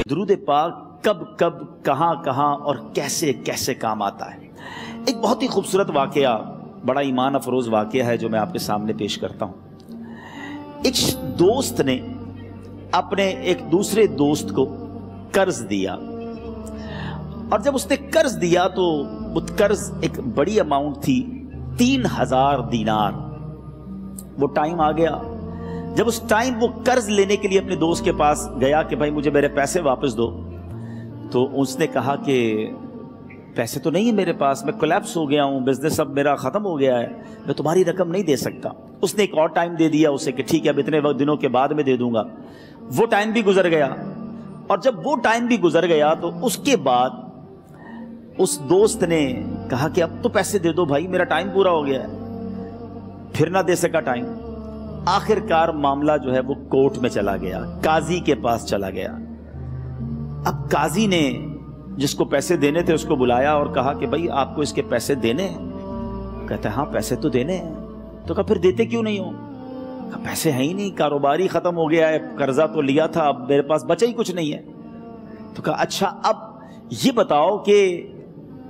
درود پاک کب کب کہاں کہاں اور کیسے کیسے کام آتا ہے۔ ایک بہت ہی خوبصورت واقعہ، بڑا ایمان افروز واقعہ ہے جو میں آپ کے سامنے پیش کرتا ہوں۔ ایک دوست نے اپنے ایک دوسرے دوست کو قرض دیا، اور جب اس نے قرض دیا تو وہ قرض ایک بڑی اماؤنٹ تھی، 3000 دینار۔ وہ ٹائم آ گیا جب اس ٹائم وہ قرض لینے کے لیے اپنے دوست کے پاس گیا کہ بھائی مجھے میرے پیسے واپس دو، تو اس نے کہا کہ پیسے تو نہیں ہے میرے پاس، میں کولیپس ہو گیا ہوں، بزنس اب میرا ختم ہو گیا ہے، میں تمہاری رقم نہیں دے سکتا۔ اس نے ایک اور ٹائم دے دیا اسے کہ ٹھیک ہے اب اتنے دنوں کے بعد میں دے دوں گا۔ وہ ٹائم بھی گزر گیا، اور جب وہ ٹائم بھی گزر گیا تو اس کے بعد اس دوست نے کہا کہ اب تو پیسے دے دو بھائی، میرا ٹائم پورا ہو گیا ہے۔ پھر نہ دے سکا ٹائم۔ آخر کار معاملہ جو ہے وہ کورٹ میں چلا گیا، قاضی کے پاس چلا گیا۔ اب قاضی نے جس کو پیسے دینے تھے اس کو بلایا اور کہا کہ بھائی آپ کو اس کے پیسے دینے ہیں؟ کہتا ہے ہاں پیسے تو دینے ہیں۔ تو کہا پھر دیتے کیوں نہیں ہو؟ کہا پیسے ہیں ہی نہیں، کاروبار ہی ختم ہو گیا ہے، قرضہ تو لیا تھا، اب میرے پاس بچا ہی کچھ نہیں ہے۔ تو کہا اچھا اب یہ بتاؤ کہ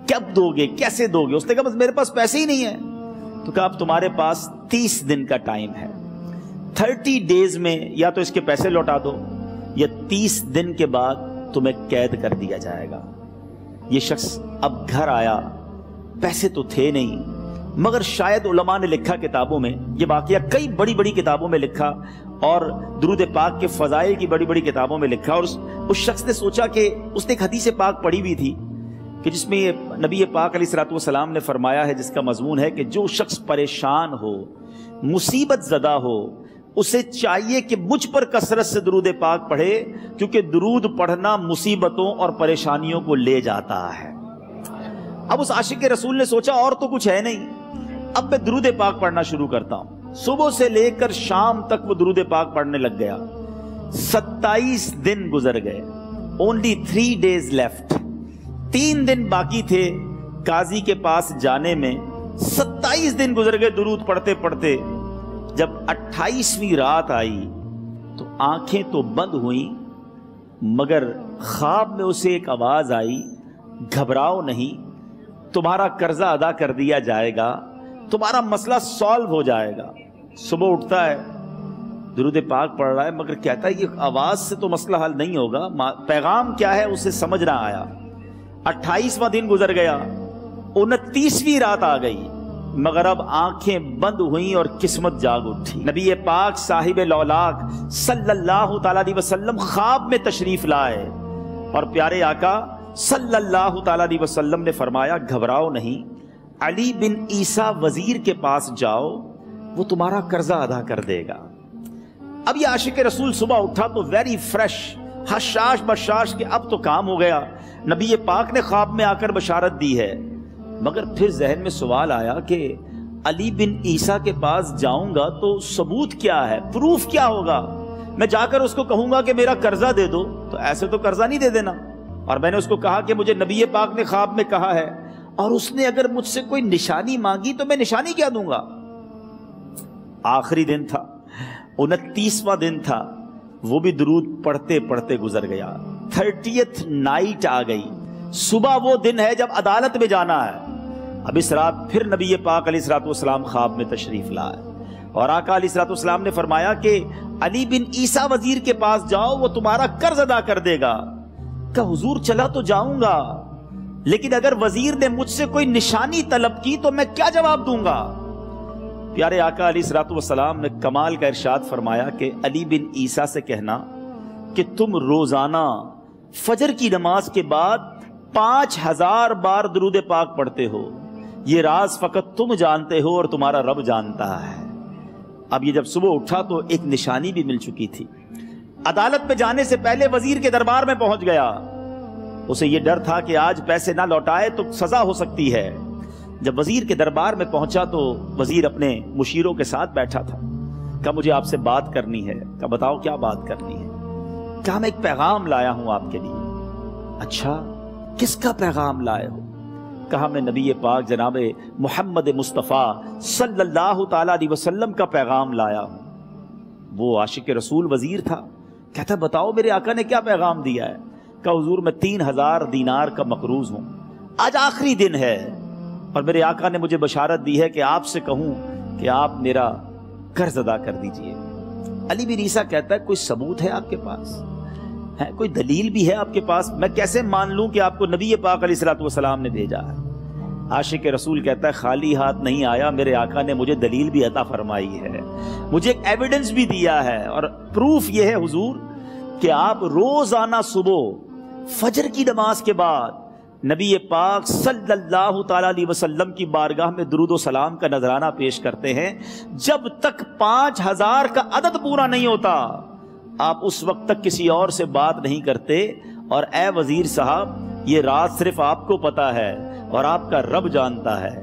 کب دو گے، کیسے دو گے؟ اس نے کہا بس میرے پاس پیسے ہی نہیں ہیں۔ تو کہا اب تمہارے پاس 30 دن کا ٹائم ہے، 30 ڈیز میں یا تو اس کے پیسے لوٹا دو یا 30 دن کے بعد تمہیں قید کر دیا جائے گا۔ یہ شخص اب گھر آیا، پیسے تو تھے نہیں، مگر شاید علماء نے لکھا کتابوں میں، یہ واقعہ کئی بڑی بڑی کتابوں میں لکھا اور درود پاک کے فضائل کی بڑی بڑی کتابوں میں لکھا، اور اس شخص نے سوچا کہ اس نے ایک حدیث پاک پڑھی ہوئی تھی کہ جس میں نبی پاک علیہ الصلوۃ والسلام نے فرمایا ہے، جس کا مضمون ہے کہ جو شخص پریشان ہو، مصیبت زدہ ہو، اسے چاہیے کہ مجھ پر کثرت سے درود پاک پڑھے، کیونکہ درود پڑھنا مصیبتوں اور پریشانیوں کو لے جاتا ہے۔ اب اس عاشق رسول نے سوچا اور تو کچھ ہے نہیں، اب میں درود پاک پڑھنا شروع کرتا ہوں۔ صبح سے لے کر شام تک وہ درود پاک پڑھنے لگ گیا۔ 27 دن گزر گئے، only 3 days left، 3 دن باقی تھے قاضی کے پاس جانے میں۔ 27 دن گزر گئے درود پڑھتے پڑھتے۔ جب 28ویں رات آئی تو آنکھیں تو بند ہوئیں، مگر خواب میں اسے ایک آواز آئی، گھبراؤ نہیں، تمہارا قرضہ ادا کر دیا جائے گا، تمہارا مسئلہ سالو ہو جائے گا۔ صبح اٹھتا ہے، درود پاک پڑھ رہا ہے، مگر کہتا ہے یہ آواز سے تو مسئلہ حل نہیں ہوگا، پیغام کیا ہے اسے سمجھ نہ آیا۔ 28واں دن گزر گیا، 29ویں رات آ گئی، مگر اب آنکھیں بند ہوئیں اور قسمت جاگ اٹھی۔ نبی پاک صاحب لولاک صلی اللہ تعالیٰ علیہ وسلم خواب میں تشریف لائے، اور پیارے آقا صلی اللہ تعالیٰ علیہ وسلم نے فرمایا گھبراؤ نہیں، علی بن عیسیٰ وزیر کے پاس جاؤ، وہ تمہارا قرضہ ادا کر دے گا۔ اب یہ عاشق رسول صبح اٹھا تو ویری فریش، حشاش بشاش کہ اب تو کام ہو گیا، نبی پاک نے خواب میں آ کر بشارت دی ہے۔ مگر پھر ذہن میں سوال آیا کہ علی بن عیسیٰ کے پاس جاؤں گا تو ثبوت کیا ہے، پروف کیا ہوگا؟ میں جا کر اس کو کہوں گا کہ میرا قرضہ دے دو تو ایسے تو قرضہ نہیں دے دینا، اور میں نے اس کو کہا کہ مجھے نبی پاک نے خواب میں کہا ہے، اور اس نے اگر مجھ سے کوئی نشانی مانگی تو میں نشانی کیا دوں گا؟ آخری دن تھا، 29واں دن تھا، وہ بھی درود پڑھتے پڑھتے گزر گیا۔ 30th نائٹ آ گئی، صبح وہ دن ہے جب عدالت میں جانا ہے۔ اب اس رات پھر نبی پاک علیہ الصلوۃ والسلام خواب میں تشریف لائے، اور آقا علیہ الصلوۃ والسلام نے فرمایا کہ علی بن عیسیٰ وزیر کے پاس جاؤ، وہ تمہارا قرض ادا کر دے گا۔ کہ حضور چلا تو جاؤں گا، لیکن اگر وزیر نے مجھ سے کوئی نشانی طلب کی تو میں کیا جواب دوں گا؟ پیارے آقا علیہ الصلوۃ والسلام نے کمال کا ارشاد فرمایا کہ علی بن عیسیٰ سے کہنا کہ تم روزانہ فجر کی نماز کے بعد 5000 بار درود پاک پڑھتے ہو، یہ راز فقط تم جانتے ہو اور تمہارا رب جانتا ہے۔ اب یہ جب صبح اٹھا تو ایک نشانی بھی مل چکی تھی۔ عدالت میں جانے سے پہلے وزیر کے دربار میں پہنچ گیا، اسے یہ ڈر تھا کہ آج پیسے نہ لوٹائے تو سزا ہو سکتی ہے۔ جب وزیر کے دربار میں پہنچا تو وزیر اپنے مشیروں کے ساتھ بیٹھا تھا۔ کہا مجھے آپ سے بات کرنی ہے۔ کہا بتاؤ کیا بات کرنی ہے؟ کہا میں ایک پیغام لایا ہوں آپ کے لیے۔ اچھا کس کا پیغام لائے ہو؟ کہا میں نبی پاک جناب محمد مصطفیٰ صلی اللہ تعالیٰ علیہ وسلم کا پیغام لایا ہوں۔ وہ عاشق رسول وزیر تھا، کہتا بتاؤ میرے آقا نے کیا پیغام دیا ہے؟ کہ حضور میں 3000 دینار کا مقروض ہوں، آج آخری دن ہے اور میرے آقا نے مجھے بشارت دی ہے کہ آپ سے کہوں کہ آپ میرا قرض ادا کر دیجئے۔ علی بن عیسیٰ کہتا ہے کوئی ثبوت ہے آپ کے پاس؟ ہے کوئی دلیل بھی ہے آپ کے پاس؟ میں کیسے مان لوں کہ آپ کو نبی پاک علیہ الصلوۃ والسلام نے بھیجا ہے؟ عاشق رسول کہتا ہے خالی ہاتھ نہیں آیا، میرے آقا نے مجھے دلیل بھی عطا فرمائی ہے، مجھے ایک ایویڈنس بھی دیا ہے، اور پروف یہ ہے حضور کہ آپ روزانہ صبح فجر کی نماز کے بعد نبی پاک صلی اللہ تعالی علیہ وسلم کی بارگاہ میں درود و سلام کا نذرانہ پیش کرتے ہیں۔ جب تک 5000 کا عدد پورا نہیں ہوتا آپ اس وقت تک کسی اور سے بات نہیں کرتے، اور اے وزیر صاحب یہ رات صرف آپ کو پتا ہے اور آپ کا رب جانتا ہے۔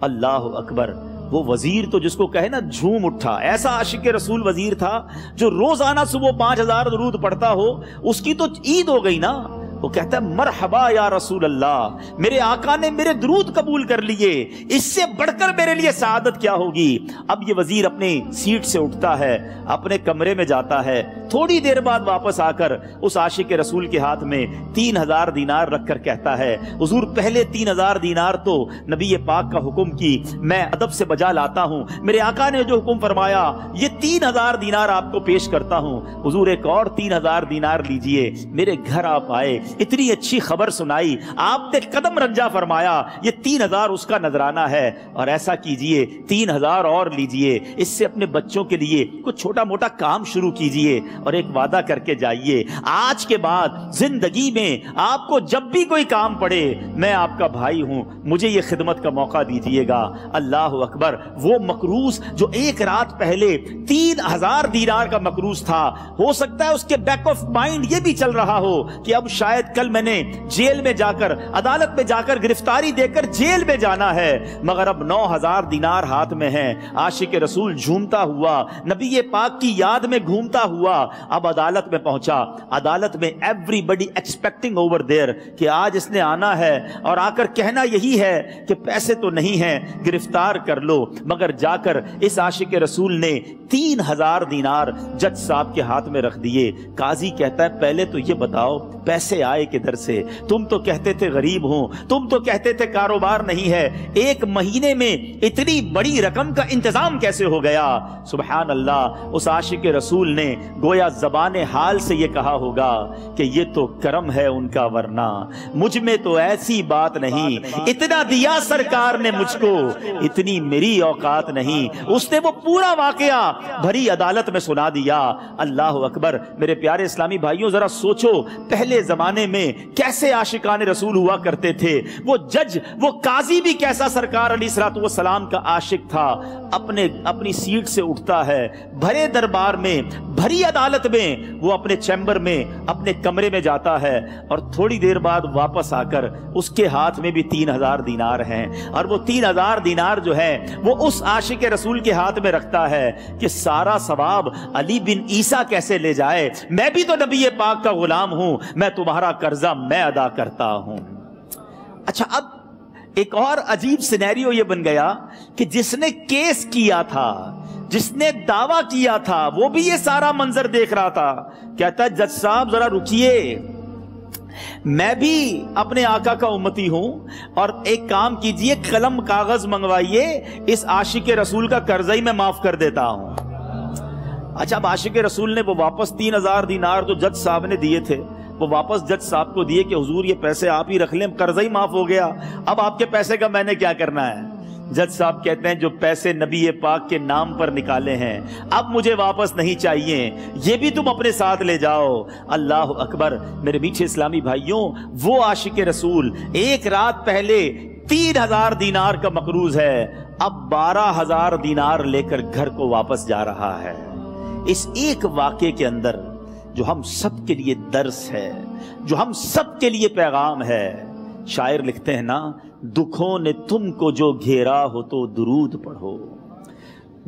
اللہ اکبر، وہ وزیر تو جس کو کہے نا جھوم اٹھا، ایسا عاشق رسول وزیر تھا جو روزانہ صبح 5000 درود پڑھتا ہو، اس کی تو عید ہو گئی نا۔ وہ کہتا ہے مرحبا یا رسول اللہ، میرے آقا نے میرے درود قبول کر لیے، اس سے بڑھ کر میرے لیے سعادت کیا ہوگی۔ اب یہ وزیر اپنی سیٹ سے اٹھتا ہے، اپنے کمرے میں جاتا ہے، تھوڑی دیر بعد واپس آ کر اس عاشق رسول کے ہاتھ میں 3000 دینار رکھ کر کہتا ہے حضور پہلے 3000 دینار تو نبی پاک کا حکم کی میں ادب سے بجا لاتا ہوں، میرے آقا نے جو حکم فرمایا یہ 3000 دینار آپ کو پیش کرتا ہوں، حضور ایک اور 3000 دینار لیجئے۔ میرے گھر آپ آئے، اتنی اچھی خبر سنائی، آپ نے قدم رنجا فرمایا، یہ 3000 اس کا نذرانہ ہے، اور ایسا کیجئے 3000 اور لیجئے، اس سے اپنے بچوں کے لیے کچھ چھوٹا موٹا کام شروع کیجئے اور ایک وعدہ کر کے جائیے، آج کے بعد زندگی میں آپ کو جب بھی کوئی کام پڑے میں آپ کا بھائی ہوں، مجھے یہ خدمت کا موقع دیجئے گا۔ اللہ اکبر، وہ مقروض جو ایک رات پہلے 3000 دینار کا مقروض تھا، ہو سکتا ہے اس کے بیک آف مائنڈ یہ بھی چل رہا ہو کہ اب شاید کل میں نے جیل میں جا کر، عدالت میں جا کر گرفتاری دے کر جیل میں جانا ہے، مگر اب 9000 دینار ہاتھ میں ہیں۔ عاشق رسول جھومتا ہوا نبی پاک کی یاد میں گھومتا ہوا اب عدالت میں پہنچا۔ عدالت میں everybody expecting over there کہ آج اس نے آنا ہے اور آ کر کہنا یہی ہے کہ پیسے تو نہیں ہیں، گرفتار کر لو، مگر جا کر اس عاشق رسول نے 3000 دینار جج صاحب کے ہاتھ میں رکھ دیے۔ قاضی کہتا ہے پہلے تو یہ بتاؤ پیسے آئے کدھر سے؟ تم تو کہتے تھے غریب ہوں، تم تو کہتے تھے کاروبار نہیں ہے، ایک مہینے میں اتنی بڑی رقم کا انتظام کیسے ہو گیا؟ سبحان اللہ، اس عاشق رسول نے گویا زبان حال سے یہ کہا ہوگا کہ یہ تو کرم ہے ان کا، ورنہ مجھ میں تو ایسی بات نہیں، اتنا دیا سرکار نے مجھ کو، اتنی میری اوقات نہیں۔ اس نے وہ پورا واقعہ بھری عدالت میں سنا دیا۔ اللہ اکبر، میرے پیارے اسلامی بھائیوں ذرا سوچو پہلے زمانے میں کیسے عاشقان رسول ہوا کرتے تھے، وہ جج، وہ قاضی بھی کیسا سرکار علیہ الصلوۃ والسلام کا عاشق تھا۔ اپنی سیٹ سے اٹھتا ہے، بھرے دربار میں، بھری عدالت میں، وہ اپنے چیمبر میں، اپنے کمرے میں جاتا ہے، اور تھوڑی دیر بعد واپس آ کر اس کے ہاتھ میں بھی 3000 دینار ہیں، اور وہ 3000 دینار جو ہے وہ اس عاشق رسول کے ہاتھ میں رکھتا ہے کہ سارا ثواب علی بن عیسیٰ کیسے لے جائے، میں بھی تو نبی پاک کا غلام ہوں، میں تمہارا قرضہ میں ادا کرتا ہوں۔ اچھا، اب ایک اور عجیب سینیریو یہ بن گیا کہ جس نے کیس کیا تھا، جس نے دعویٰ کیا تھا، وہ بھی یہ سارا منظر دیکھ رہا تھا۔ کہتا ہے جج صاحب ذرا رکیے، میں بھی اپنے آقا کا امتی ہوں، اور ایک کام کیجئے، قلم کاغذ منگوائیے، اس عاشق رسول کا قرضہ ہی میں معاف کر دیتا ہوں۔ اچھا، اب عاشق رسول نے وہ واپس 3000 دینار جو جج صاحب نے دیے تھے وہ واپس جج صاحب کو دیے کہ حضور یہ پیسے آپ ہی رکھ لیں، قرضہ ہی معاف ہو گیا، اب آپ کے پیسے کا میں نے کیا کرنا ہے؟ جج صاحب کہتے ہیں جو پیسے نبی پاک کے نام پر نکالے ہیں اب مجھے واپس نہیں چاہیے، یہ بھی تم اپنے ساتھ لے جاؤ۔ اللہ اکبر، میرے میٹھے اسلامی بھائیوں، وہ عاشق رسول ایک رات پہلے 3000 دینار کا مقروض ہے، اب 12000 دینار لے کر گھر کو واپس جا رہا ہے۔ اس ایک واقعے کے اندر جو ہم سب کے لیے درس ہے، جو ہم سب کے لیے پیغام ہے، شاعر لکھتے ہیں نا، دکھوں نے تم کو جو گھیرا ہو تو درود پڑھو،